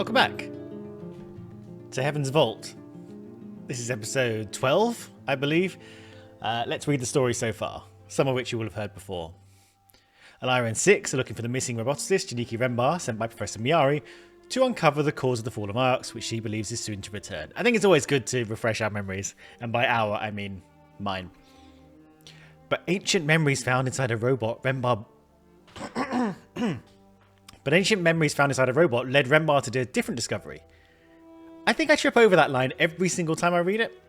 Welcome back to Heaven's Vault. This is episode 12, I believe. Let's read the story so far, some of which you will have heard before. Alira and Six are looking for the missing roboticist, Janiki Rembar, sent by Professor Miyari, to uncover the cause of the fall of Marks, which she believes is soon to return. I think it's always good to refresh our memories, and by our, I mean mine. But ancient memories found inside a robot, Rembar... But ancient memories found inside a robot led Rembar to do a different discovery. I think I trip over that line every single time I read it.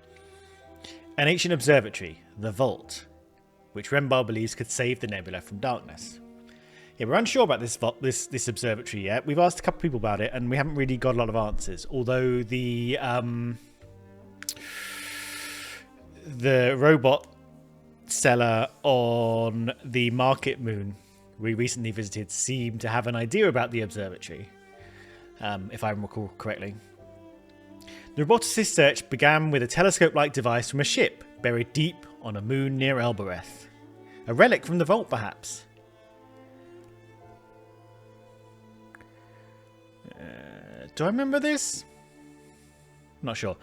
An ancient observatory, the Vault, which Rembar believes could save the nebula from darkness. Yeah, we're unsure about this observatory yet. We've asked a couple of people about it, and we haven't really got a lot of answers. Although the robot seller on the market moon we recently visited seemed to have an idea about the observatory, if I recall correctly. The roboticist search began with a telescope-like device from a ship buried deep on a moon near Elbereth. A relic from the vault, perhaps. Do I remember this? Not sure.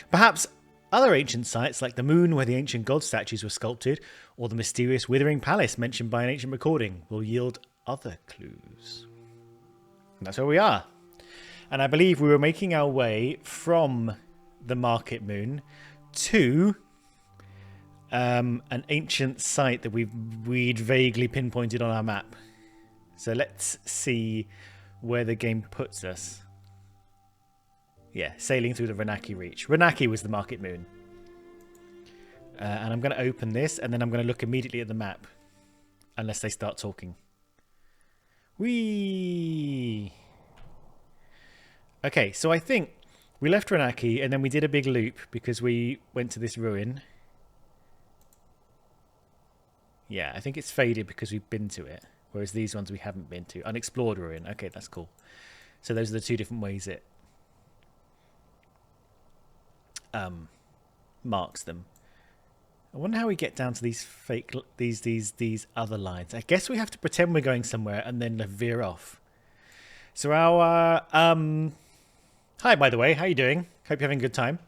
Perhaps other ancient sites, like the moon where the ancient god statues were sculpted, or the mysterious Withering Palace mentioned by an ancient recording, will yield other clues. And that's where we are. And I believe we were making our way from the market moon to an ancient site that we'd vaguely pinpointed on our map. So let's see where the game puts us. Yeah, sailing through the Renaki Reach. Renaki was the market moon. And I'm going to open this, and then I'm going to look immediately at the map. Unless they start talking. Whee! Okay, so I think we left Renaki, and then we did a big loop because we went to this ruin. Yeah, I think it's faded because we've been to it. Whereas these ones we haven't been to. Unexplored ruin. Okay, that's cool. So those are the two different ways it marks them. I wonder how we get down to these fake these other lines. I guess we have to pretend we're going somewhere and then veer off. So our hi, by the way, how you doing? Hope you're having a good time.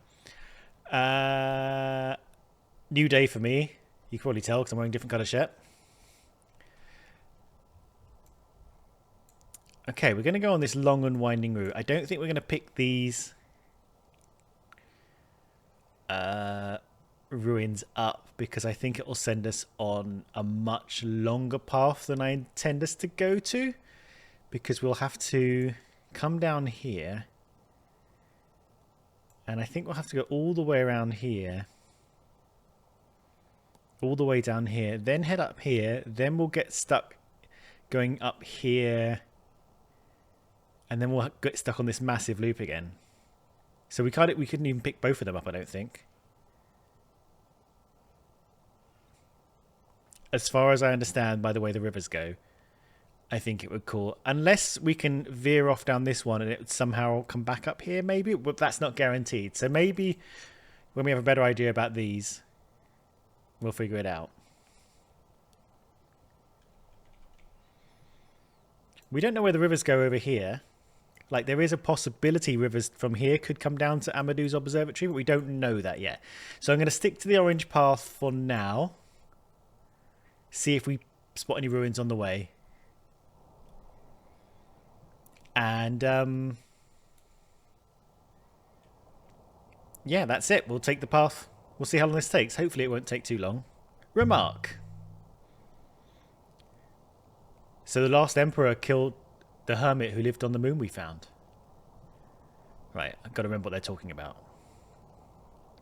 New day for me. You can probably tell because I'm wearing a different colour shirt. Okay, we're going to go on this long and winding route. I don't think we're going to pick these ruins up because I think it will send us on a much longer path than I intend us to go to, because we'll have to come down here, and I think we'll have to go all the way around here, all the way down here, then head up here, then we'll get stuck going up here, and then we'll get stuck on this massive loop again. So we couldn't even pick both of them up, I don't think. As far as I understand, by the way the rivers go, I think it would call... Unless we can veer off down this one and it would somehow come back up here, maybe. But that's not guaranteed. So maybe when we have a better idea about these, we'll figure it out. We don't know where the rivers go over here. Like, there is a possibility rivers from here could come down to Amadou's Observatory, but we don't know that yet. So I'm going to stick to the orange path for now. See if we spot any ruins on the way. And, yeah, that's it. We'll take the path. We'll see how long this takes. Hopefully it won't take too long. Remark. So the last emperor killed the hermit who lived on the moon we found. Right, I've got to remember what they're talking about.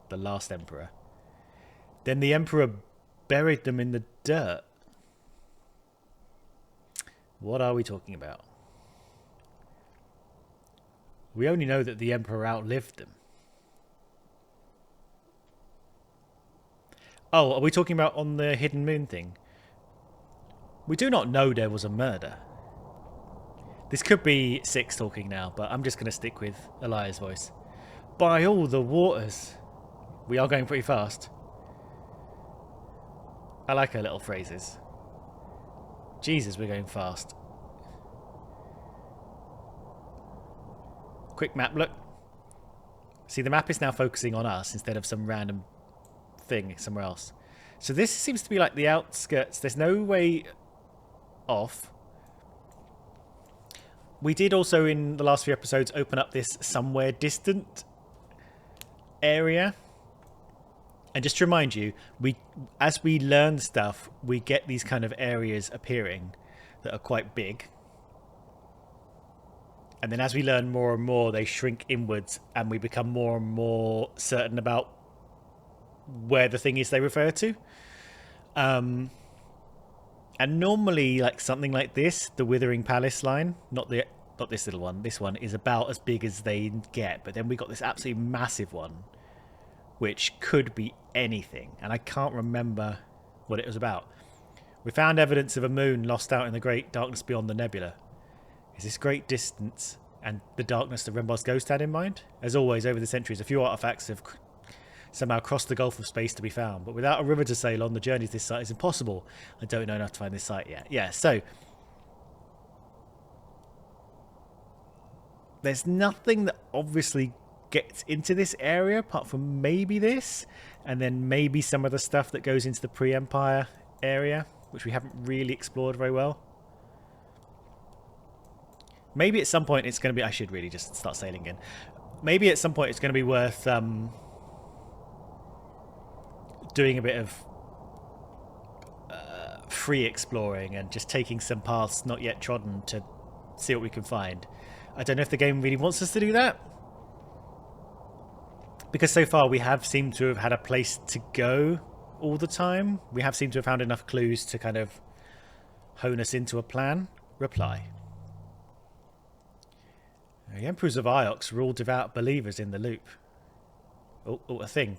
The last emperor. Then the emperor buried them in the dirt. What are we talking about? We only know that the emperor outlived them. Oh, are we talking about on the hidden moon thing? We do not know there was a murder. This could be Six talking now, but I'm just going to stick with Elia's voice. By all the waters. We are going pretty fast. I like her little phrases. Jesus, we're going fast. Quick map look. See, the map is now focusing on us instead of some random thing somewhere else. So this seems to be like the outskirts. There's no way off. We did also, in the last few episodes, open up this somewhere distant area. And just to remind you, as we learn stuff, we get these kind of areas appearing that are quite big. And then as we learn more and more, they shrink inwards and we become more and more certain about where the thing is they refer to. And normally, like something like this, the Withering Palace line, not this little one, this one is about as big as they get. But then we got this absolutely massive one, which could be anything. And I can't remember what it was about. We found evidence of a moon lost out in the great darkness beyond the nebula. Is this great distance and the darkness that Rembar's ghost had in mind? As always, over the centuries, a few artifacts have somehow crossed the gulf of space to be found. But without a river to sail on, the journey to this site is impossible. I don't know enough to find this site yet. Yeah, so there's nothing that obviously gets into this area apart from maybe this, and then maybe some of the stuff that goes into the pre-Empire area, which we haven't really explored very well. Maybe at some point it's going to be... I should really just start sailing again. Maybe at some point it's going to be worth doing a bit of free exploring and just taking some paths not yet trodden to see what we can find. I don't know if the game really wants us to do that, because so far we have seemed to have had a place to go all the time. We have seemed to have found enough clues to kind of hone us into a plan. Reply. The Emperors of Iox were all devout believers in the loop. Oh, a thing.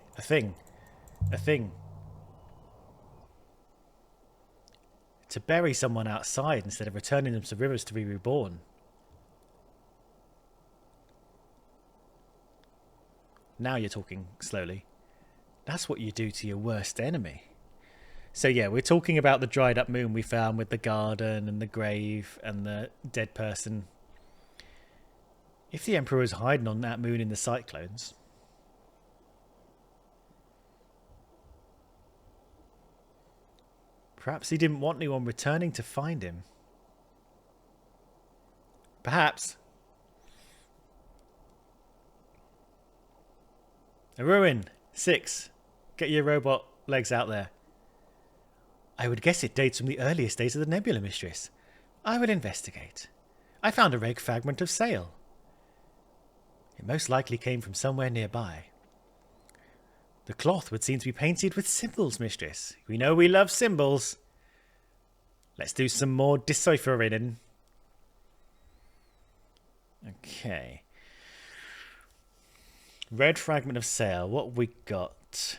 To bury someone outside instead of returning them to rivers to be reborn. Now you're talking slowly. That's what you do to your worst enemy. So yeah, we're talking about the dried up moon we found with the garden and the grave and the dead person. If the Emperor was hiding on that moon in the cyclones, perhaps he didn't want anyone returning to find him. Perhaps. A ruin. 6. Get your robot legs out there. I would guess it dates from the earliest days of the Nebula, Mistress. I will investigate. I found a reg fragment of sail. It most likely came from somewhere nearby. The cloth would seem to be painted with symbols, Mistress. We know we love symbols. Let's do some more deciphering. Okay. Red fragment of sail. What have we got?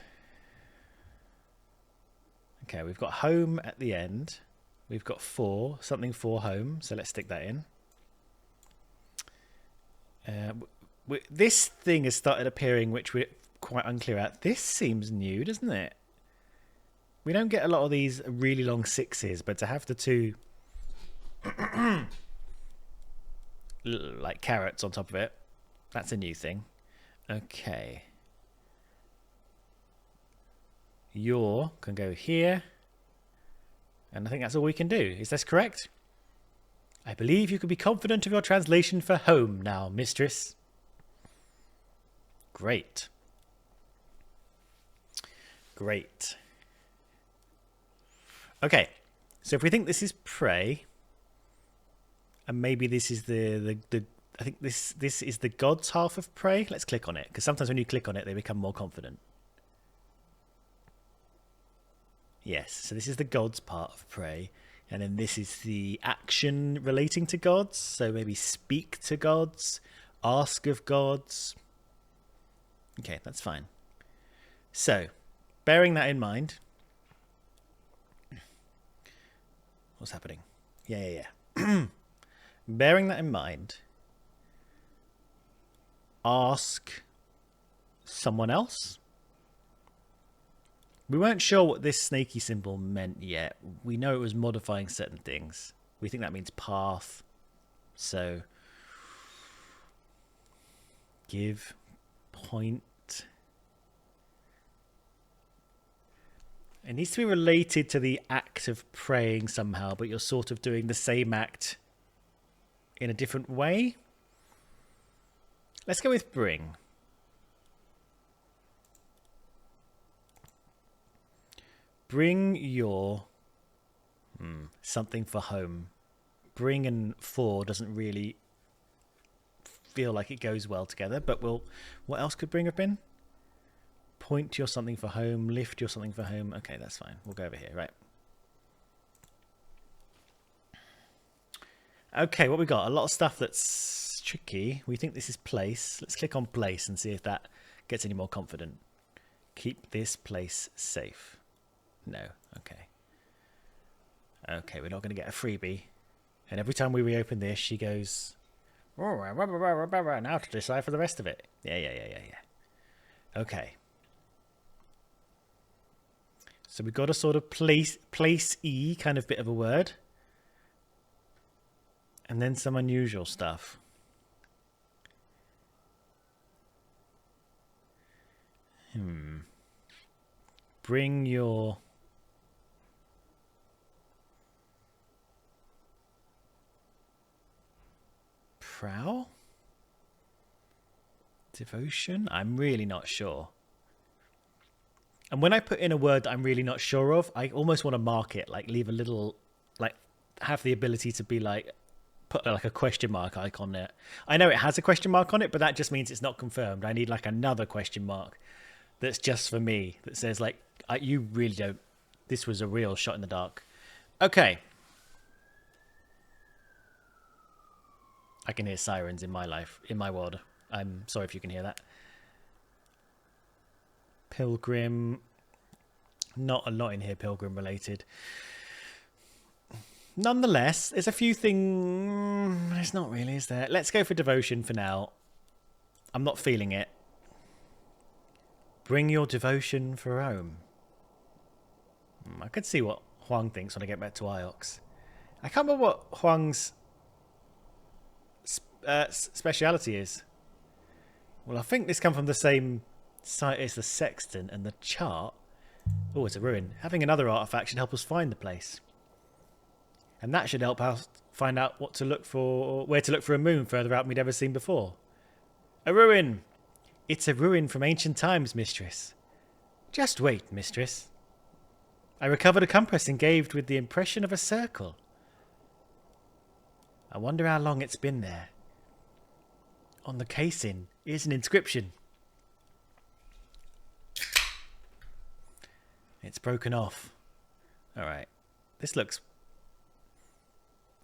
Okay, we've got home at the end. We've got 4. Something for home. So let's stick that in. This thing has started appearing, which we're quite unclear at. This seems new, doesn't it? We don't get a lot of these really long 6s, but to have the 2 like carrots on top of it, that's a new thing. Okay. Your can go here. And I think that's all we can do. Is this correct? I believe you can be confident of your translation for home now, Mistress. Great. Great. Okay. So if we think this is prey, and maybe this is the I think this is the god's half of prey. Let's click on it, because sometimes when you click on it, they become more confident. Yes, so this is the god's part of prey, and then this is the action relating to gods. So maybe speak to gods, ask of gods. Okay, that's fine. So, bearing that in mind, what's happening? Yeah. Bearing that in mind, ask someone else. We weren't sure what this snaky symbol meant yet. We know it was modifying certain things. We think that means path. So Give. Point. It needs to be related to the act of praying somehow, but you're sort of doing the same act in a different way. Let's go with bring. Bring your something for home. Bring and for doesn't really feel like it goes well together, but what else could bring have been? Point your something for home, lift your something for home. Okay, that's fine. We'll go over here, right? Okay, what we got? A lot of stuff that's tricky. We think this is place. Let's click on place and see if that gets any more confident. Keep this place safe. No. Okay. Okay, we're not going to get a freebie. And every time we reopen this, she goes, now to decipher the rest of it. Yeah. Okay. So we've got a sort of place-y kind of bit of a word. And then some unusual stuff. Bring your... prow? Devotion? I'm really not sure. And when I put in a word that I'm really not sure of, I almost want to mark it, like leave a little, like have the ability to be like, put like a question mark icon there. I know it has a question mark on it, but that just means it's not confirmed. I need like another question mark that's just for me, that says like, you really don't, this was a real shot in the dark. Okay. I can hear sirens in my life, in my world. I'm sorry if you can hear that. Pilgrim. Not a lot in here pilgrim related. Nonetheless, there's a few things... There's not really, is there? Let's go for devotion for now. I'm not feeling it. Bring your devotion for home. I could see what Huang thinks when I get back to Iox. I can't remember what Huang's speciality is. Well, I think this comes from the same site as the sextant and the chart. Oh, it's a ruin. Having another artifact should help us find the place. And that should help us find out what to look for, where to look for a moon further out than we'd ever seen before. A ruin! It's a ruin from ancient times, mistress. Just wait, mistress. I recovered a compass engraved with the impression of a circle. I wonder how long it's been there. On the casing is an inscription. It's broken off. Alright. This looks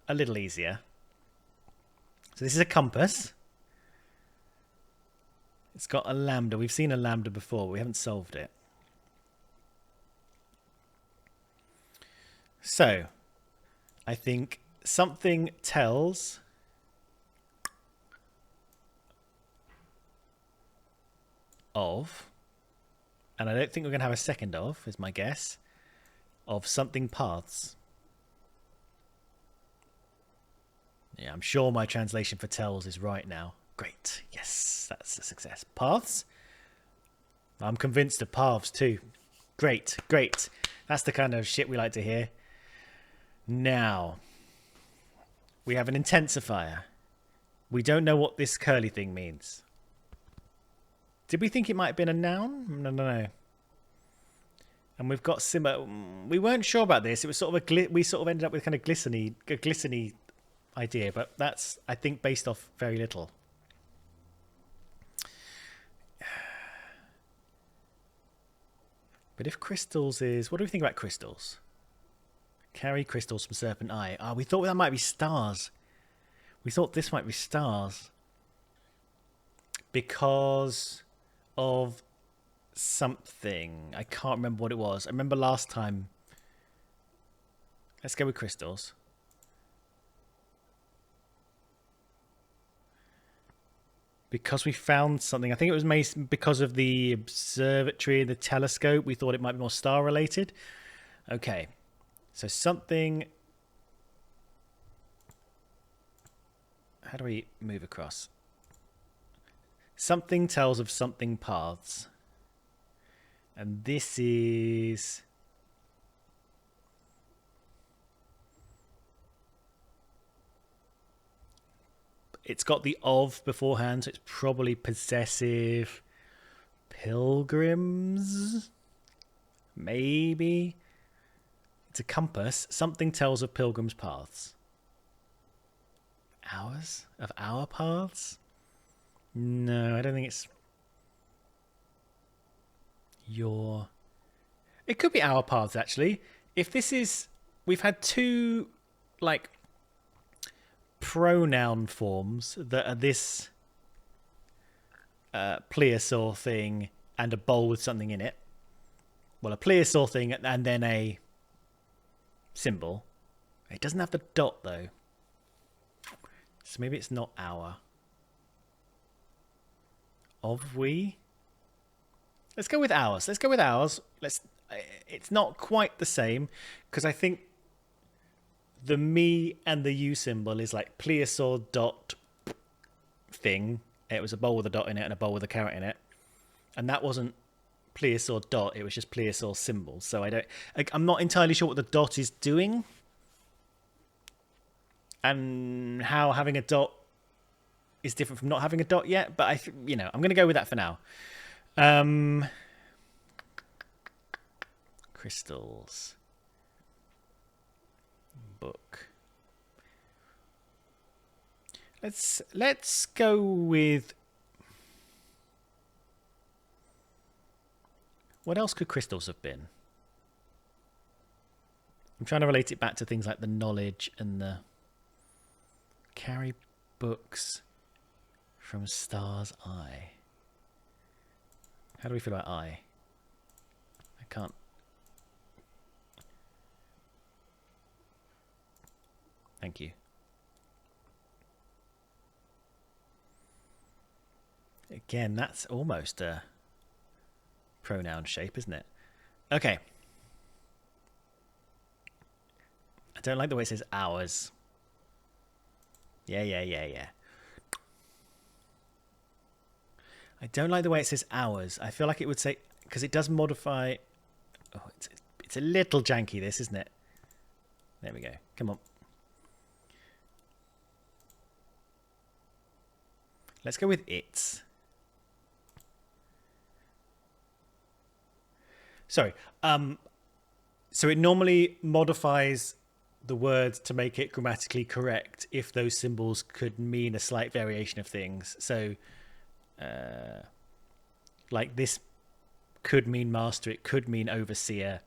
a little easier. So this is a compass. It's got a lambda. We've seen a lambda before, but we haven't solved it. So, I think something tells of, and I don't think we're going to have a second of, is my guess, of something paths. Yeah, I'm sure my translation for tells is right now. Great. Yes, that's a success. Paths? I'm convinced of paths too. Great, great. That's the kind of shit we like to hear. Now, we have an intensifier. We don't know what this curly thing means. Did we think it might have been a noun? No. And we've got simmer. We weren't sure about this. It was sort of we sort of ended up with kind of a glistening idea, but that's, I think, based off very little. But if crystals is... What do we think about crystals? Carry crystals from Serpent Eye. Ah, we thought that might be stars. We thought this might be stars. Because of something. I can't remember what it was. I remember last time. Let's go with crystals. Because we found something. I think it was made because of the observatory and the telescope. We thought it might be more star related. Okay. So something... How do we move across? Something tells of something paths. And this is... It's got the of beforehand, so it's probably possessive. Pilgrims? Maybe. It's a compass. Something tells of pilgrims' paths. Ours? Of our paths? No, I don't think it's your... It could be our paths, actually. If this is... We've had two, like, pronoun forms that are this plesiosaur thing and a bowl with something in it. Well, a plesiosaur thing and then a symbol. It doesn't have the dot, though. So maybe it's not our. Of we? Let's go with ours. Let's go with ours. It's not quite the same because I think the me and the you symbol is like plesiosaur dot thing. It was a bowl with a dot in it and a bowl with a carrot in it. And that wasn't plesiosaur dot, it was just plesiosaur symbol. So I'm not entirely sure what the dot is doing. And how having a dot is different from not having a dot yet, but I'm going to go with that for now. Crystals. Book. Let's go with... What else could crystals have been? I'm trying to relate it back to things like the knowledge and the... Carry books from Star's eye. How do we feel about eye? I can't... Thank you. Again, that's almost a pronoun shape, isn't it? Okay. I don't like the way it says ours. Yeah. I don't like the way it says ours. I feel like it would say... Because it does modify... Oh, it's a little janky, this, isn't it? There we go. Come on. Let's go with its. Sorry. So it normally modifies the word to make it grammatically correct if those symbols could mean a slight variation of things. So, like this could mean master, it could mean overseer.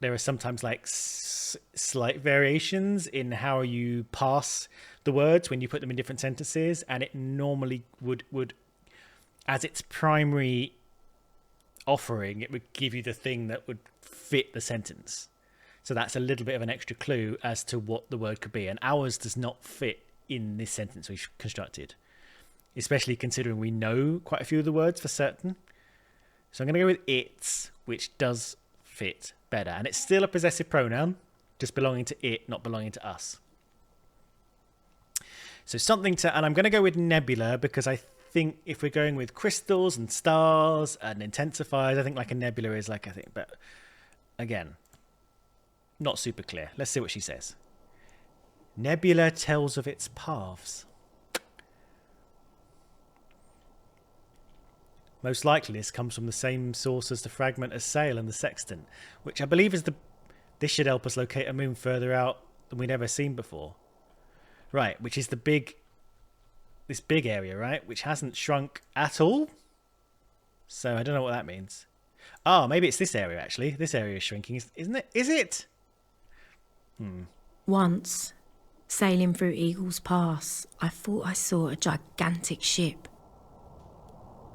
There are sometimes like slight variations in how you pass the words when you put them in different sentences, and it normally would as its primary offering, it would give you the thing that would fit the sentence. So that's a little bit of an extra clue as to what the word could be, and ours does not fit in this sentence we've constructed, especially considering we know quite a few of the words for certain. So I'm going to go with its, which does fit better, and it's still a possessive pronoun, just belonging to it, not belonging to us. So something to... And I'm going to go with nebula because I think if we're going with crystals and stars and intensifiers, I think like a nebula is like a thing. But again, not super clear. Let's see what she says. Nebula tells of its paths. Most likely this comes from the same source as the fragment of sail and the sextant, which I believe is the... This should help us locate a moon further out than we'd ever seen before. Right, which is the big... This big area, right? Which hasn't shrunk at all. So I don't know what that means. Oh, maybe it's this area, actually. This area is shrinking, isn't it? Is it? Once, sailing through Eagle's Pass, I thought I saw a gigantic ship.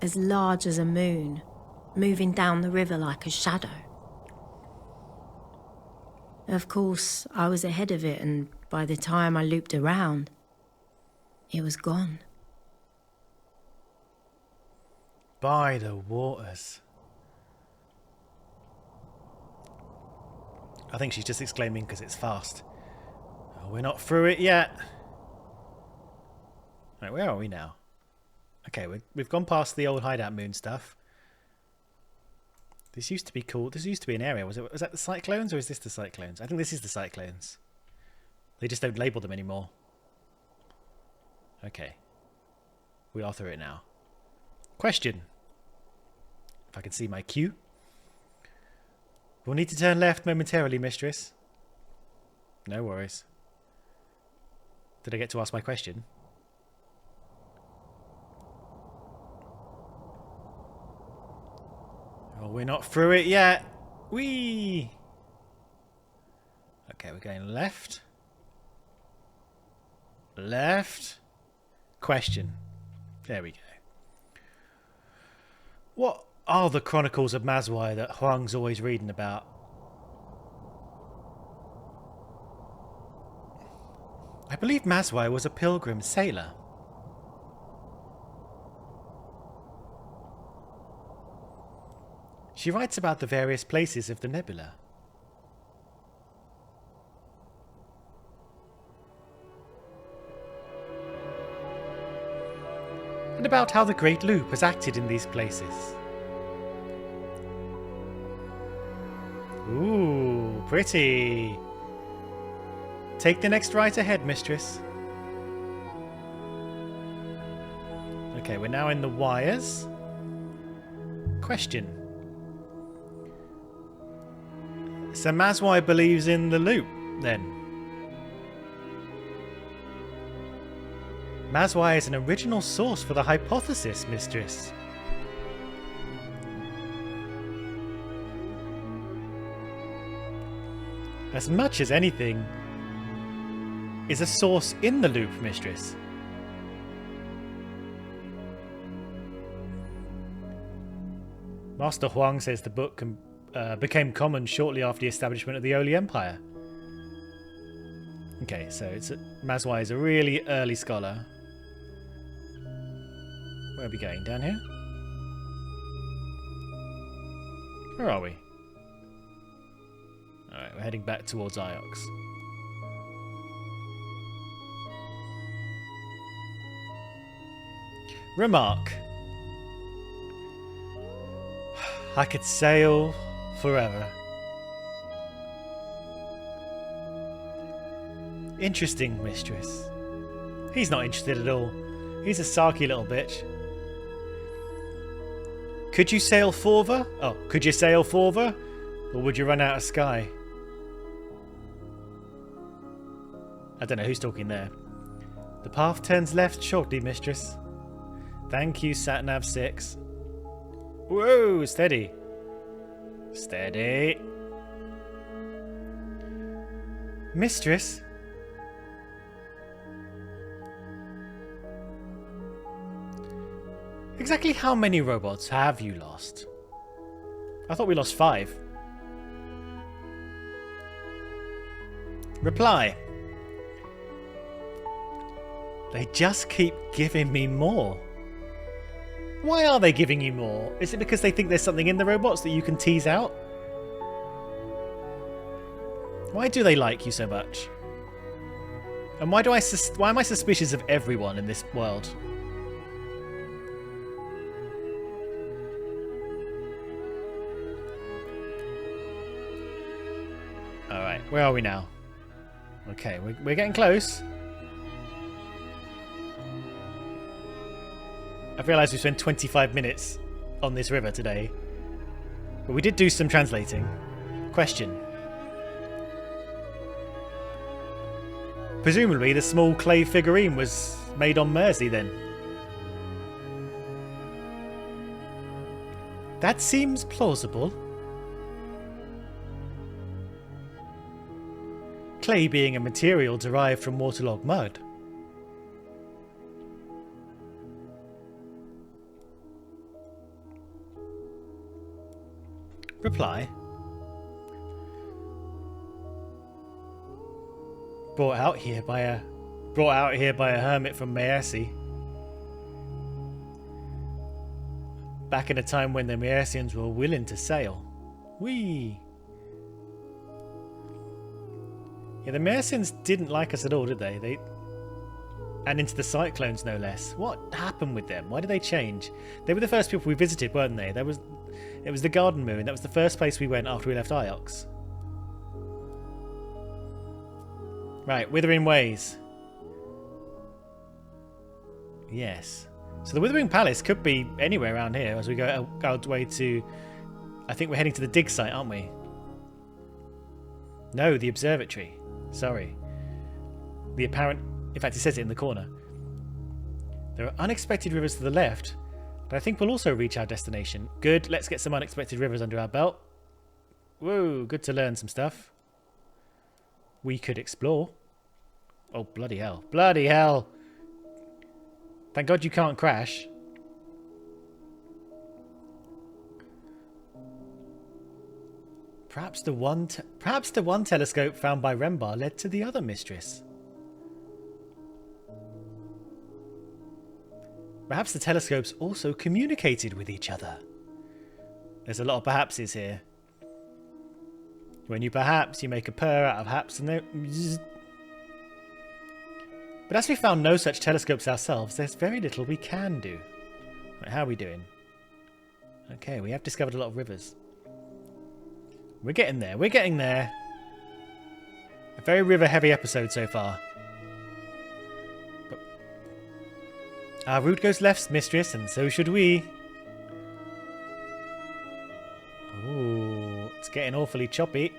As large as a moon, moving down the river like a shadow. Of course, I was ahead of it, and by the time I looped around, it was gone. By the waters. I think she's just exclaiming because it's fast. Oh, we're not through it yet. Right, where are we now? Okay, we've gone past the old hideout moon stuff. This used to be cool. This used to be an area. Was that the cyclones or is this the cyclones? I think this is the cyclones. They just don't label them anymore. Okay. We are through it now. Question. If I can see my cue. We'll need to turn left momentarily, mistress. No worries. Did I get to ask my question? Oh, we're not through it yet. Whee! Okay, we're going left. Left. Question. There we go. What are the Chronicles of Mazwai that Huang's always reading about? I believe Mazwai was a pilgrim sailor. She writes about the various places of the nebula. And about how the Great Loop has acted in these places. Ooh, pretty. Take the next right ahead, mistress. Okay, we're now in the wires. Question. So Mazwai believes in the loop, then? Mazwai is an original source for the hypothesis, mistress. As much as anything, is a source in the loop, mistress. Master Huang says the book became common shortly after the establishment of the Holy Empire. Okay, so Mazwai is a really early scholar. Where are we going? Down here? Where are we? Alright, we're heading back towards Iox. Remark. I could sail forever. Interesting, mistress. He's not interested at all. He's a sarky little bitch. Could you sail forward? Oh, could you sail forward? Or would you run out of sky? I don't know who's talking there. The path turns left shortly, mistress. Thank you, Satnav 6. Whoa, steady. Steady. Mistress? Exactly how many robots have you lost? I thought we lost 5. Reply. They just keep giving me more. Why are they giving you more? Is it because they think there's something in the robots that you can tease out? Why do they like you so much? And why am I suspicious of everyone in this world? Alright, where are we now? Okay, we're getting close. I've realised we spent 25 minutes on this river today. But we did do some translating. Question. Presumably the small clay figurine was made on Mersey then. That seems plausible. Clay being a material derived from waterlogged mud. Reply. Brought out here by a hermit from Maersi. Back in a time when the Maersians were willing to sail. Whee! Yeah, the Maersians didn't like us at all, did they? And into the cyclones, no less. What happened with them? Why did they change? They were the first people we visited, weren't they? It was the Garden Moon. That was the first place we went after we left Iox. Right, Withering Ways. Yes. So the Withering Palace could be anywhere around here as we go our way to... I think we're heading to the dig site, aren't we? No, the Observatory. Sorry. The apparent... In fact, it says it in the corner. There are unexpected rivers to the left, but I think we'll also reach our destination. Good, let's get some unexpected rivers under our belt. Whoa, good to learn some stuff. We could explore. Oh, bloody hell. Bloody hell! Thank God you can't crash. Perhaps the one telescope found by Rembar led to the other mistress. Perhaps the telescopes also communicated with each other. There's a lot of perhapses here. When you perhaps, you make a purr out of haps and then... But as we found no such telescopes ourselves, there's very little we can do. Right, how are we doing? Okay, we have discovered a lot of rivers. We're getting there, we're getting there. A very river-heavy episode so far. But our route goes left, mistress, and so should we. Ooh, it's getting awfully choppy.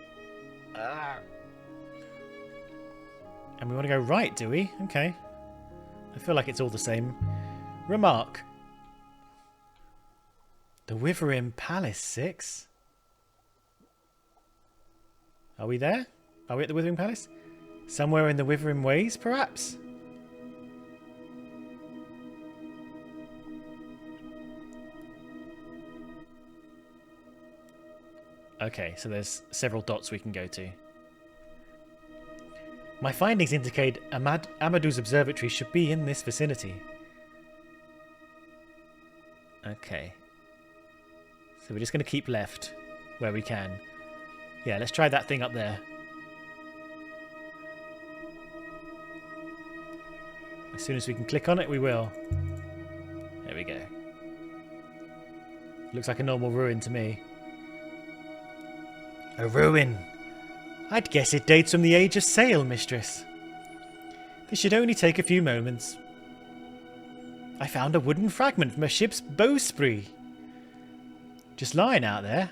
And we want to go right, do we? Okay. I feel like it's all the same. Remark. The Withering Palace 6. Are we there? Are we at the Withering Palace? Somewhere in the Withering Ways, perhaps? Okay, so there's several dots we can go to. My findings indicate Amadou's observatory should be in this vicinity. Okay. So we're just going to keep left where we can. Yeah, let's try that thing up there. As soon as we can click on it, we will. There we go. Looks like a normal ruin to me. A ruin! I'd guess it dates from the age of sail, mistress. This should only take a few moments. I found a wooden fragment from a ship's bowsprit. Just lying out there.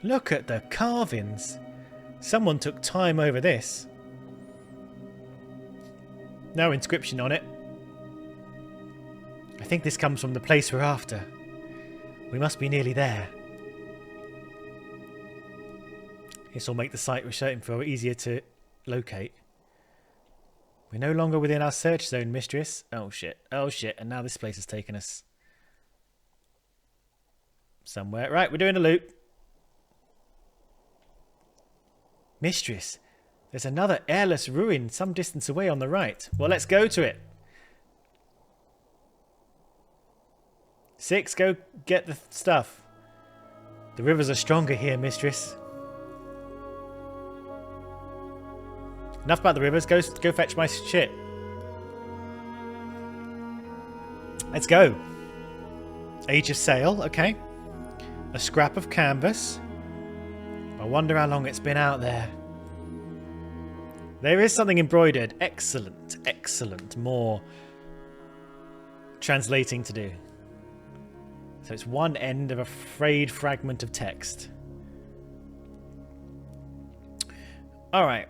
Look at the carvings. Someone took time over this. No inscription on it. I think this comes from the place we're after. We must be nearly there. This will make the site we're searching for easier to locate. We're no longer within our search zone, mistress. Oh shit, and now this place has taken us somewhere. Right, we're doing a loop. Mistress, there's another airless ruin some distance away on the right. Well, let's go to it. 6, go get the stuff. The rivers are stronger here, mistress. Enough about the rivers. Go fetch my shit. Let's go. Age of sail. Okay. A scrap of canvas. I wonder how long it's been out there. There is something embroidered. Excellent. Excellent. More translating to do. So it's one end of a frayed fragment of text. Alright.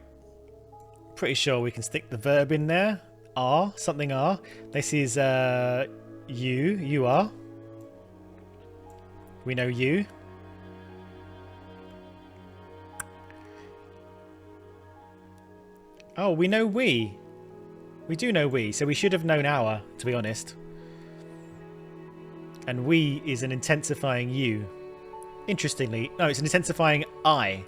Pretty sure we can stick the verb in there. Are, something are. This is you are. We know you. Oh, we know we. We do know we, so we should have known our, to be honest. And we is an intensifying you. Interestingly, no, it's an intensifying I.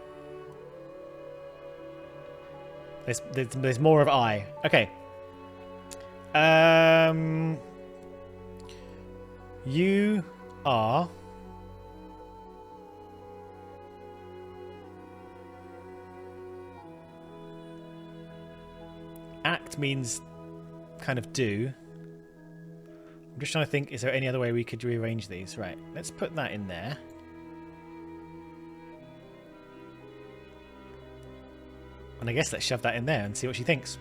There's more of I. Okay. You are act means kind of do. I'm just trying to think, is there any other way we could rearrange these? Right, let's put that in there. And I guess let's shove that in there and see what she thinks.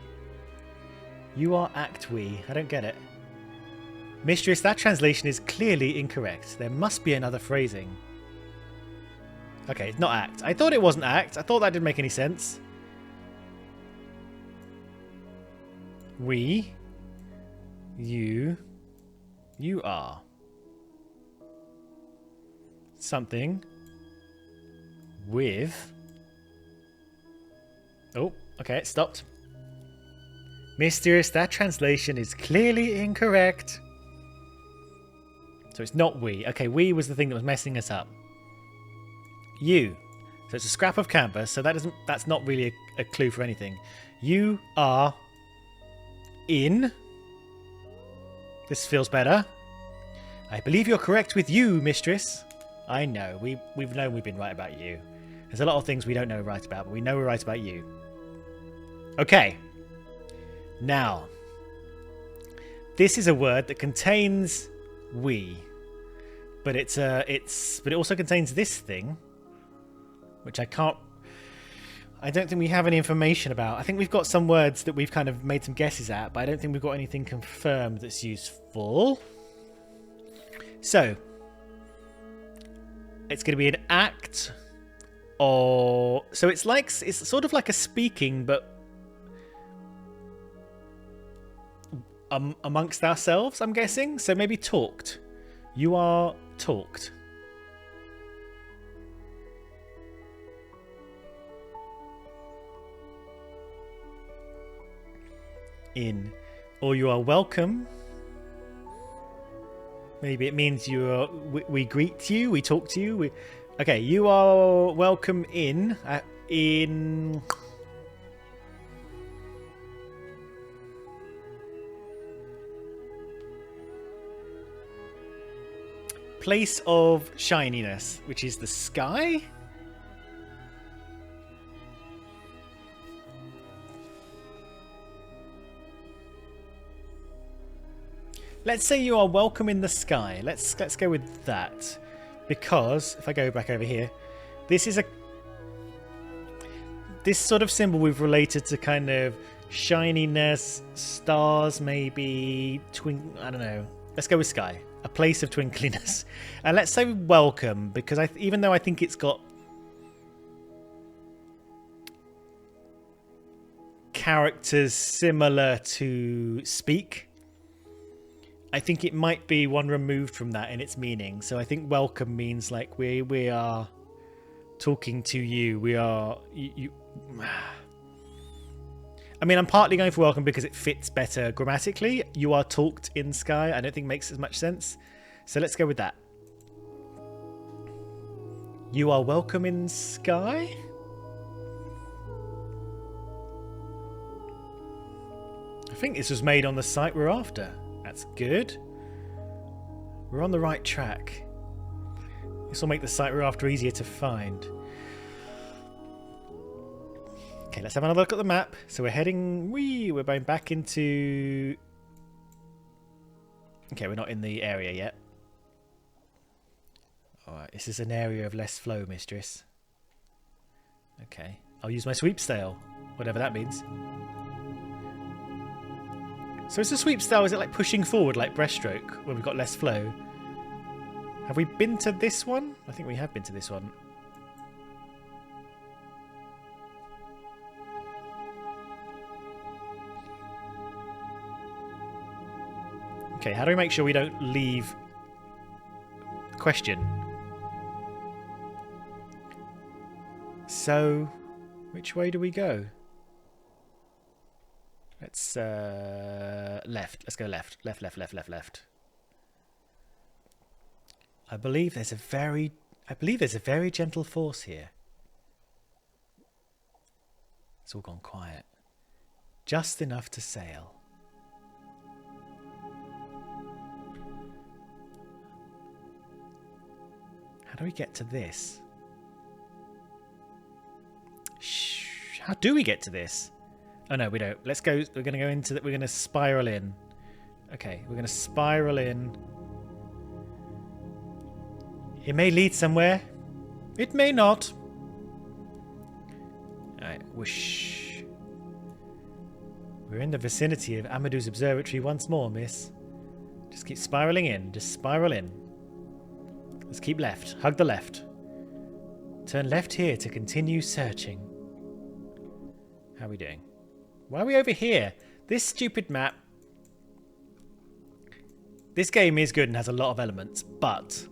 You are act we. I don't get it. Mistress, that translation is clearly incorrect. There must be another phrasing. Okay, it's not act. I thought it wasn't act. I thought that didn't make any sense. We. You. You are. Something. With. Oh, okay, it stopped. Mistress, that translation is clearly incorrect. So it's not we. Okay, we was the thing that was messing us up. You. So it's a scrap of canvas, so that's not really a clue for anything. You are in. This feels better. I believe you're correct with you, mistress. I know. We've known we've been right about you. There's a lot of things we don't know right about, but we know we're right about you. Okay. Now, this is a word that contains we, but it also contains this thing, which I don't think we have any information about. I think we've got some words that we've kind of made some guesses at, but I don't think we've got anything confirmed that's useful. So, it's going to be an act, or so it's sort of like a speaking, but amongst ourselves, I'm guessing. So maybe talked. You are talked. In. Or you are welcome. Maybe it means we greet you, we talk to you. Okay, you are welcome in. In. Place of shininess, which is the sky. Let's say you are welcome in the sky. Let's go with that, because if I go back over here, this sort of symbol we've related to kind of shininess, stars, maybe I don't know. Let's go with sky. A place of twinkliness. And let's say welcome, because even though I think it's got characters similar to speak, I think it might be one removed from that in its meaning. So I think welcome means like we are talking to you. We are you. I mean, I'm partly going for welcome because it fits better grammatically. You are talked in sky. I don't think makes as much sense. So let's go with that. You are welcome in sky? I think this was made on the site we're after. That's good. We're on the right track. This will make the site we're after easier to find. Okay, let's have another look at the map. So we're heading... We're going back into... Okay, we're not in the area yet. Alright, this is an area of less flow, mistress. Okay, I'll use my sweep style, whatever that means. So it's a sweep style, is it like pushing forward like breaststroke when we've got less flow? Have we been to this one? I think we have been to this one. Okay, how do we make sure we don't leave the question? So, which way do we go? Let's left. Let's go left. Left. I believe there's a very gentle force here. It's all gone quiet. Just enough to sail. How do we get to this? How do we get to this? Oh no, we don't. Let's go. We're going to go into that. We're going to spiral in. Okay, we're going to spiral in. It may lead somewhere. It may not. Alright, whoosh. We're in the vicinity of Amadou's Observatory once more, miss. Just keep spiraling in. Just spiral in. Let's keep left. Hug the left. Turn left here to continue searching. How are we doing? Why are we over here? This stupid map. This game is good and has a lot of elements, but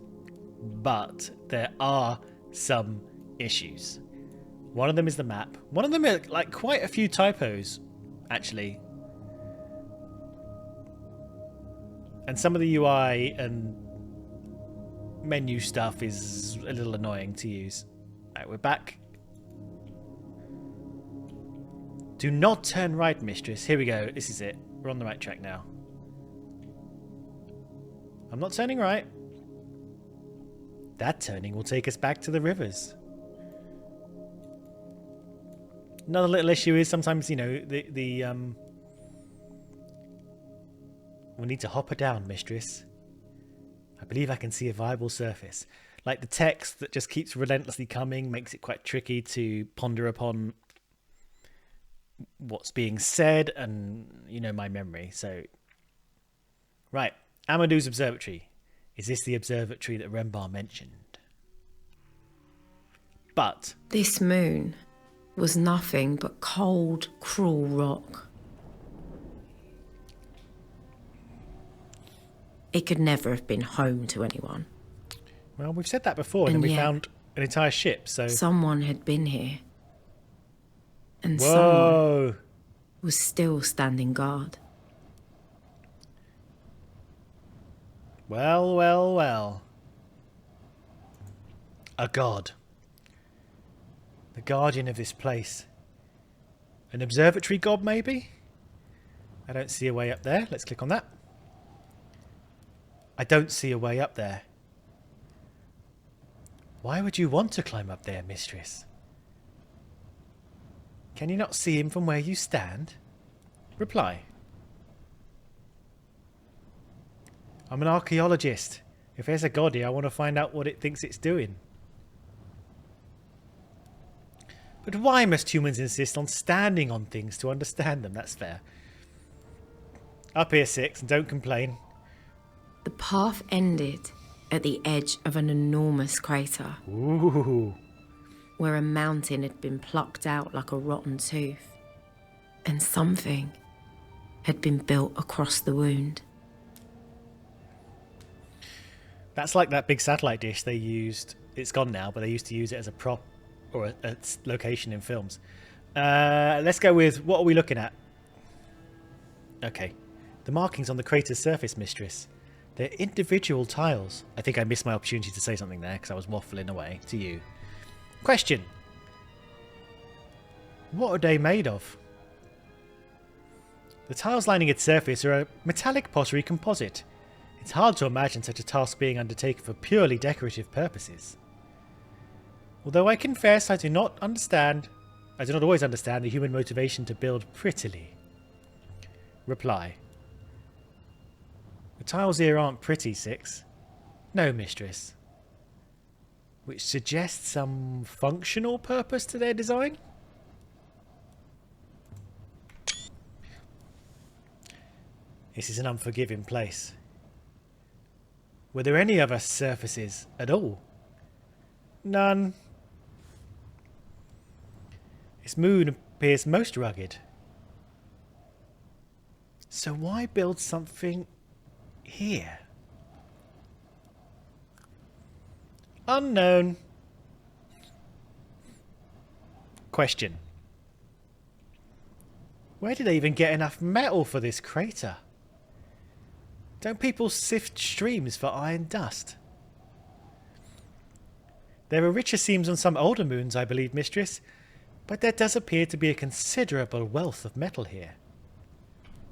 there are some issues. One of them is the map. One of them is like quite a few typos, actually. And some of the UI and menu stuff is a little annoying to use. Alright, we're back. Do not turn right, mistress. Here we go. This is it. We're on the right track now. I'm not turning right. That turning will take us back to the rivers. Another little issue is sometimes, you know, we need to hop her down, mistress. I believe I can see a viable surface. Like the text that just keeps relentlessly coming makes it quite tricky to ponder upon what's being said and, you know, my memory. So, right. Amadou's Observatory. Is this the observatory that Rembar mentioned? But this moon was nothing but cold, cruel rock. It could never have been home to anyone. Well, we've said that before, and then we found an entire ship, so... Someone had been here. And Whoa! someone was still standing guard. Well, well, well. A god. The guardian of this place. An observatory god, maybe? I don't see a way up there. Let's click on that. I don't see a way up there. Why would you want to climb up there, mistress? Can you not see him from where you stand? Reply. I'm an archaeologist. If there's a god here, I want to find out what it thinks it's doing. But why must humans insist on standing on things to understand them? That's fair. Up here, 6, and don't complain. The path ended at the edge of an enormous crater. Ooh. Where a mountain had been plucked out like a rotten tooth. And something had been built across the wound. That's like that big satellite dish they used. It's gone now, but they used to use it as a prop or a location in films. Let's go with, what are we looking at? Okay. The markings on the crater's surface, mistress. They're individual tiles. I think I missed my opportunity to say something there because I was waffling away to you. Question. What are they made of? The tiles lining its surface are a metallic pottery composite. It's hard to imagine such a task being undertaken for purely decorative purposes. Although I confess I do not always understand the human motivation to build prettily. Reply. The tiles here aren't pretty, 6. No, mistress. Which suggests some functional purpose to their design? This is an unforgiving place. Were there any other surfaces at all? None. This moon appears most rugged. So why build something here? Unknown. Question. Where did they even get enough metal for this crater? Don't people sift streams for iron dust? There are richer seams on some older moons, I believe, mistress, but there does appear to be a considerable wealth of metal here.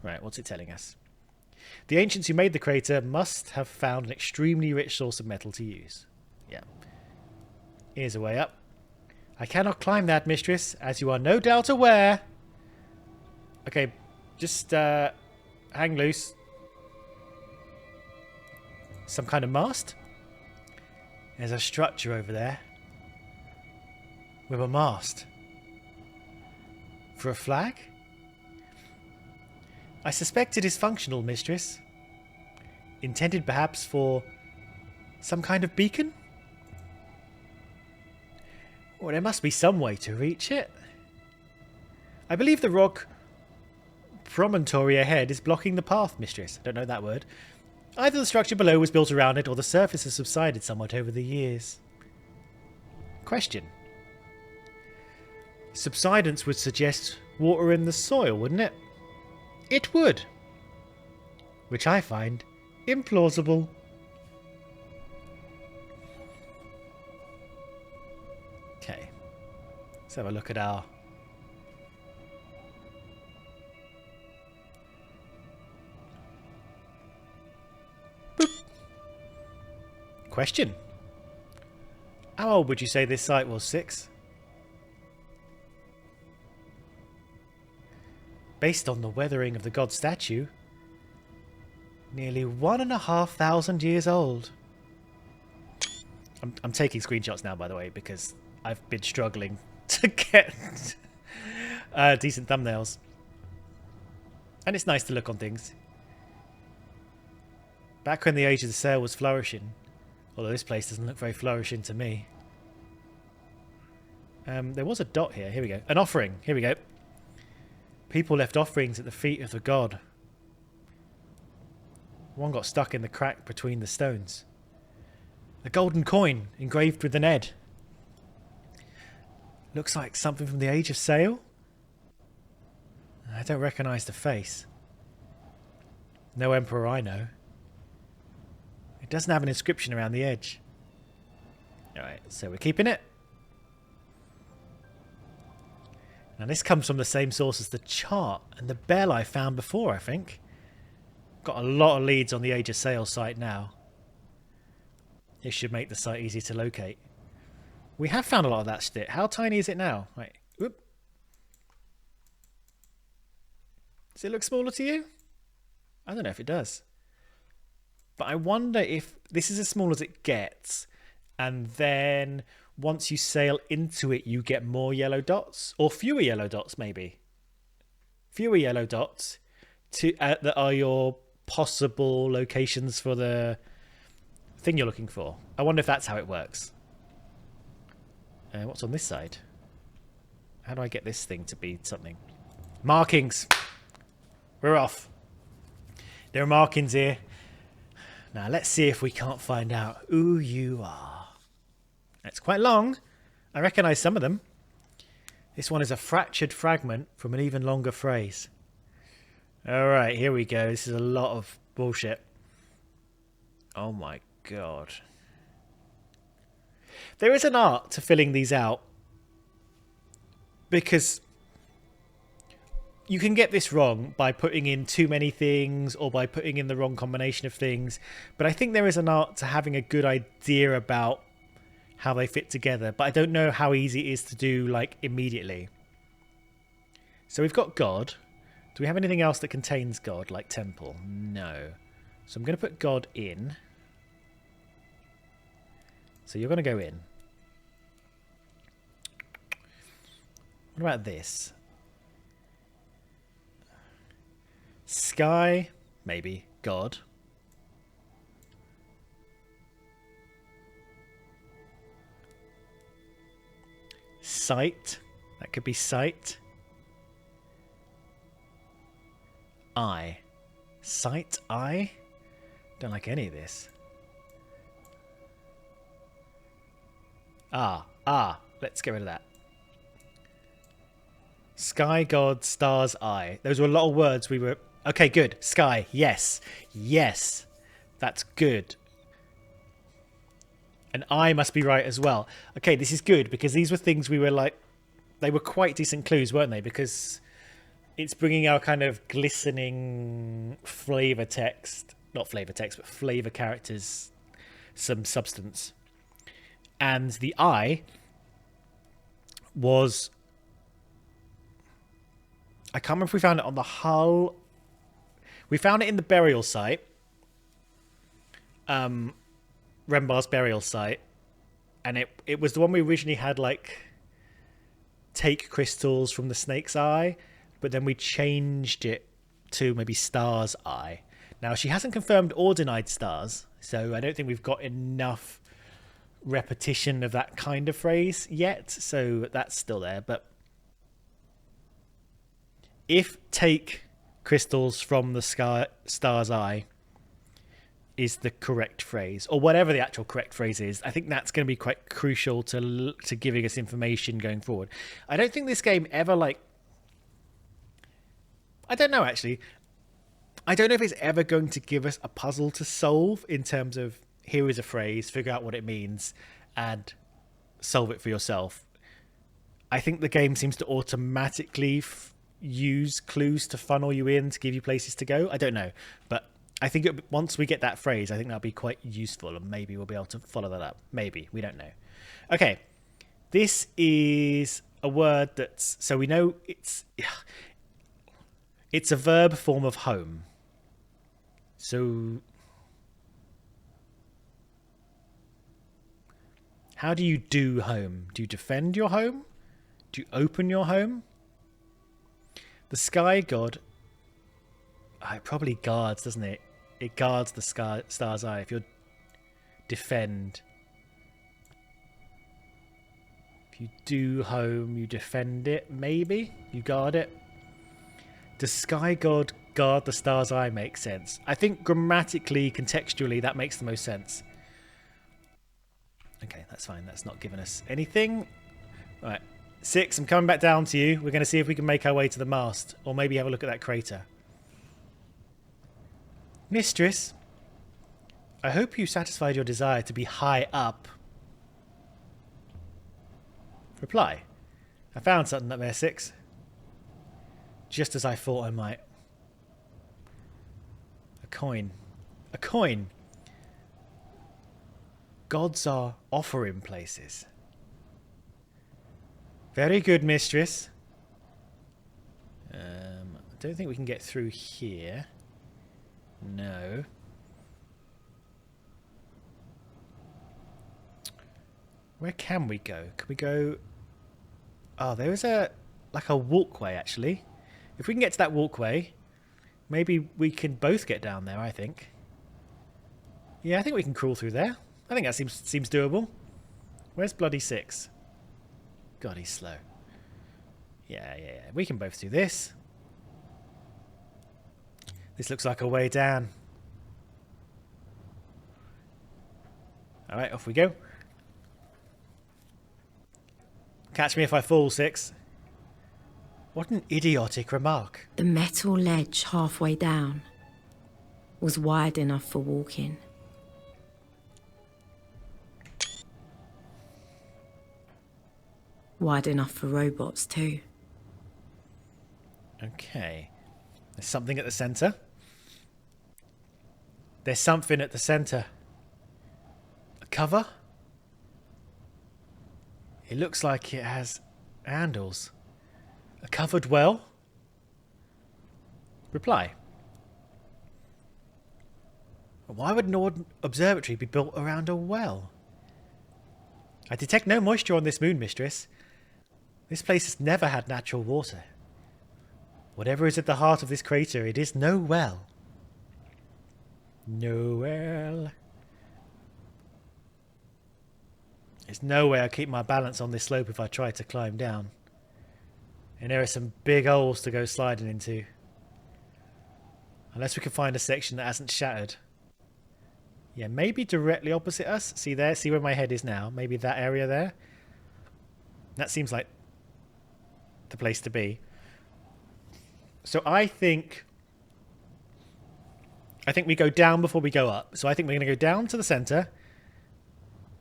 Right, what's it telling us? The ancients who made the crater must have found an extremely rich source of metal to use. Yeah. Here's a way up. I cannot climb that, mistress, as you are no doubt aware. Okay, just hang loose. Some kind of mast? There's a structure over there with a mast. For a flag? I suspect it is functional, mistress. Intended perhaps for some kind of beacon? Well, there must be some way to reach it. I believe the rock promontory ahead is blocking the path, mistress. I don't know that word. Either the structure below was built around it or the surface has subsided somewhat over the years. Question. Subsidence would suggest water in the soil, wouldn't it? It would. Which I find implausible. Okay. Let's have a look at our... Boop. Question. How old would you say this site was, Six? Based on the weathering of the god statue, nearly 1,500 years old. I'm taking screenshots now, by the way, because I've been struggling to get decent thumbnails. And it's nice to look on things. Back when the age of the sail was flourishing, although this place doesn't look very flourishing to me. There was a dot here. Here we go. An offering. Here we go. People left offerings at the feet of the god. One got stuck in the crack between the stones. A golden coin engraved with an Ed. Looks like something from the age of sail. I don't recognise the face. No emperor I know. It doesn't have an inscription around the edge. Alright, so we're keeping it. Now this comes from the same source as the chart and the bell I found before, I think. Got a lot of leads on the Age of Sail site now. This should make the site easy to locate. We have found a lot of that shit. How tiny is it now? Wait, whoop. Does it look smaller to you? I don't know if it does. But I wonder if this is as small as it gets, and then once you sail into it, you get more yellow dots, or fewer yellow dots, maybe. Fewer yellow dots that are your possible locations for the thing you're looking for. I wonder if that's how it works. What's on this side? How do I get this thing to be something? Markings. We're off. There are markings here. Now let's see if we can't find out who you are. It's quite long. I recognise some of them. This one is a fractured fragment from an even longer phrase. Alright, here we go. This is a lot of bullshit. Oh my god. There is an art to filling these out. Because you can get this wrong by putting in too many things or by putting in the wrong combination of things. But I think there is an art to having a good idea about how they fit together, but I don't know how easy it is to do, like, immediately. So we've got God. Do we have anything else that contains God, like temple? No. So I'm going to put God in. So you're going to go in. What about this? Sky, maybe. God. Sight. That could be sight. Eye. Sight, eye? Don't like any of this. Let's get rid of that. Sky, God, stars, eye. Those were a lot of words we were... Okay, good. Sky, yes. Yes. That's good. And I must be right as well. Okay, this is good because these were things we were like... They were quite decent clues, weren't they? Because it's bringing our kind of glistening flavour text... Not flavour text, but flavour characters some substance. And the I was... I can't remember if we found it on the hull. We found it in the burial site. Rembar's burial site. And it was the one we originally had, like, take crystals from the snake's eye. But then we changed it to maybe Star's eye. Now, she hasn't confirmed or denied Stars. So I don't think we've got enough repetition of that kind of phrase yet. So that's still there. But if take crystals from the Star's eye is the correct phrase, or whatever the actual correct phrase is, I think that's going to be quite crucial to giving us information going forward. I don't think this game ever, like... I don't know, actually. I don't know if it's ever going to give us a puzzle to solve in terms of, here is a phrase, figure out what it means, and solve it for yourself. I think the game seems to automatically use clues to funnel you in, to give you places to go. I don't know, but I think once we get that phrase, I think that'll be quite useful, and maybe we'll be able to follow that up. Maybe. We don't know. Okay. This is a word that's... So we know it's a verb form of home. So how do you do home? Do you defend your home? Do you open your home? The sky god... it probably guards, doesn't it? It guards the star's eye. If you defend. If you do home, you defend it, maybe? You guard it. Does sky god guard the star's eye make sense? I think grammatically, contextually, that makes the most sense. Okay, that's fine. That's not giving us anything. Right. 6, I'm coming back down to you. We're going to see if we can make our way to the mast. Or maybe have a look at that crater. Mistress, I hope you satisfied your desire to be high up. Reply. I found something up there, 6. Just as I thought I might. A coin. A coin. Gods are offering places. Very good, mistress. I don't think we can get through here. No. Where can we go? Can we go... Oh, there is a walkway, actually. If we can get to that walkway, maybe we can both get down there, I think. Yeah, I think we can crawl through there. I think that seems doable. Where's bloody 6? God, he's slow. Yeah. We can both do this. This looks like a way down. Alright, off we go. Catch me if I fall, 6. What an idiotic remark. The metal ledge halfway down was wide enough for walking. Wide enough for robots too. Okay. There's something at the centre. There's something at the centre. A cover? It looks like it has handles. A covered well? Reply. Why would an observatory be built around a well? I detect no moisture on this moon, mistress. This place has never had natural water. Whatever is at the heart of this crater, it is no well. No well. There's no way I'll keep my balance on this slope if I try to climb down. And there are some big holes to go sliding into. Unless we can find a section that hasn't shattered. Yeah, maybe directly opposite us. See there? See where my head is now? Maybe that area there? That seems like the place to be. So I think we go down before we go up. So I think we're going to go down to the centre.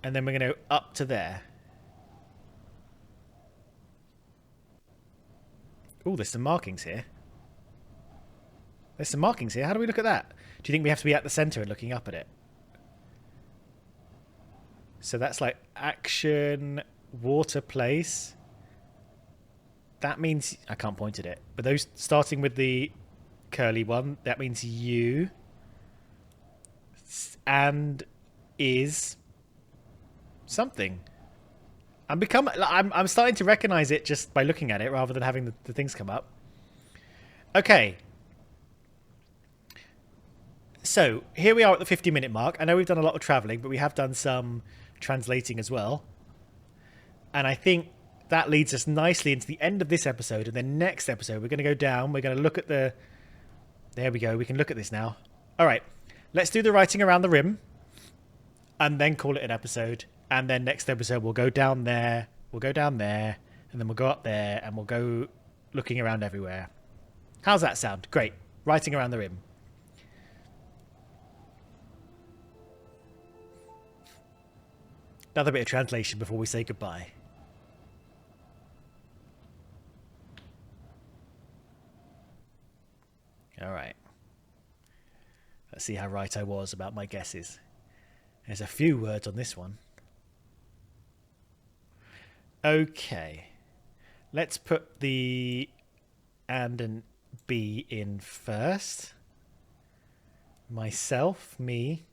And then we're going to go up to there. Oh, there's some markings here. There's some markings here. How do we look at that? Do you think we have to be at the centre and looking up at it? So that's like action, water place. that means I can't point at it. But those starting with the curly one, that means you and is something. I'm starting to recognize it just by looking at it rather than having the things come up. Okay. So here we are at the 50-minute mark. I know we've done a lot of traveling, but we have done some translating as well. And I think that leads us nicely into the end of this episode. And then next episode, we're going to go down. We're going to look at the... There we go. We can look at this now. All right. Let's do the writing around the rim. And then call it an episode. And then next episode, we'll go down there. We'll go down there. And then we'll go up there. And we'll go looking around everywhere. How's that sound? Great. Writing around the rim. Another bit of translation before we say goodbye. All right. Let's see how right I was about my guesses. There's a few words on this one. Okay. Let's put the and and be in first. Myself, me.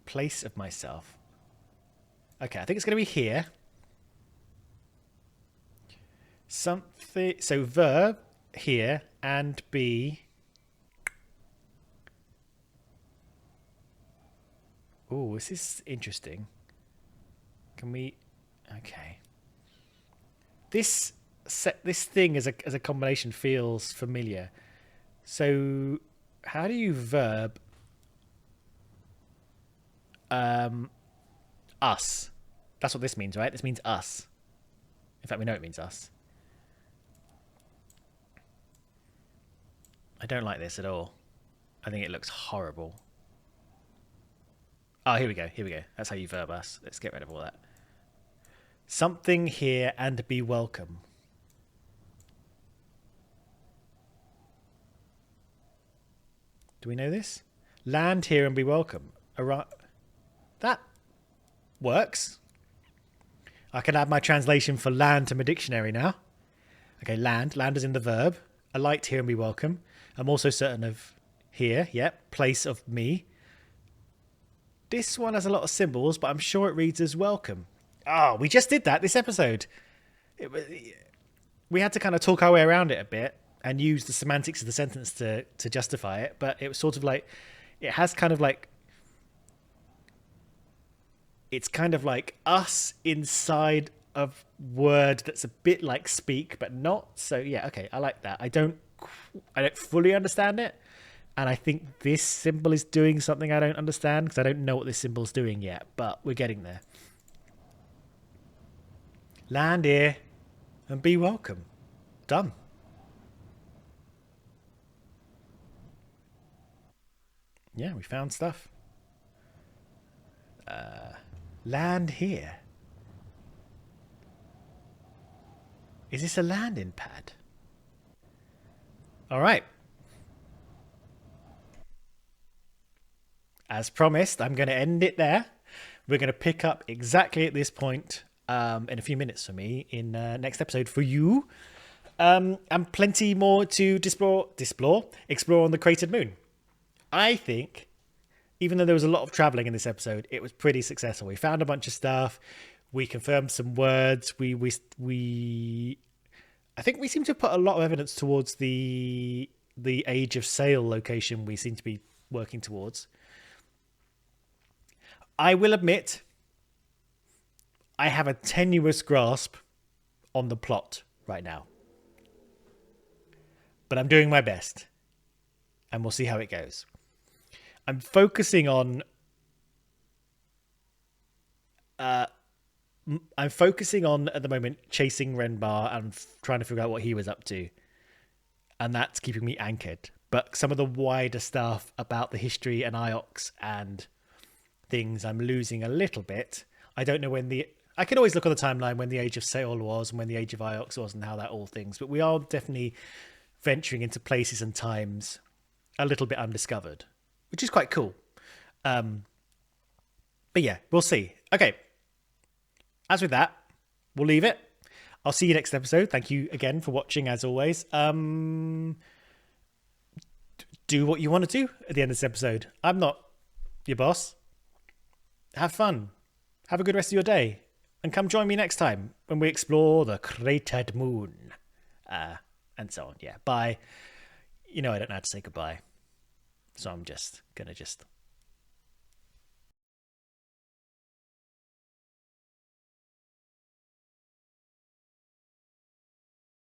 Place of myself. Okay, I think it's going to be here. Something. So verb here and be. Oh, this is interesting. Can we? Okay. This thing as a combination feels familiar. So, how do you verb? Us. That's what this means, right? This means us. In fact, we know it means us. I don't like this at all. I think it looks horrible. Oh, here we go. Here we go. That's how you verb us. Let's get rid of all that. Something here and be welcome. Do we know this? Land here and be welcome. That works. I can add my translation for land to my dictionary now. Okay, land. Land is in the verb. Alight here and be welcome. I'm also certain of here. Yep. Place of me. This one has a lot of symbols, but I'm sure it reads as welcome. Oh, we just did that this episode. We had to kind of talk our way around it a bit and use the semantics of the sentence to justify it. But it was sort of like, it has kind of like, it's kind of like us inside of word that's a bit like speak, but not. So yeah, okay, I like that. I don't fully understand it. And I think this symbol is doing something I don't understand because I don't know what this symbol's doing yet, but we're getting there. Land here and be welcome. Done. Yeah, we found stuff. Land here. Is this a landing pad? All right. As promised, I'm going to end it there. We're going to pick up exactly at this point in a few minutes for me in next episode for you. And plenty more to explore on the Cratered Moon. I think, even though there was a lot of traveling in this episode, it was pretty successful. We found a bunch of stuff. We confirmed some words. I think we seem to put a lot of evidence towards the Age of Sail location we seem to be working towards. I will admit, I have a tenuous grasp on the plot right now. But I'm doing my best. And we'll see how it goes. I'm focusing on... at the moment, chasing Renbar and trying to figure out what he was up to. And that's keeping me anchored. But some of the wider stuff about the history and Iox and things, I'm losing a little bit. I don't know when I could always look on the timeline when the Age of Sail was and when the Age of Iox was and how that all things. But we are definitely venturing into places and times a little bit undiscovered, which is quite cool. But yeah, we'll see. Okay. As with that, we'll leave it. I'll see you next episode. Thank you again for watching, as always. Do what you want to do at the end of this episode. I'm not your boss. Have fun. Have a good rest of your day. And come join me next time when we explore the cratered moon. And so on. Yeah, bye. You know I don't know how to say goodbye. So I'm just going to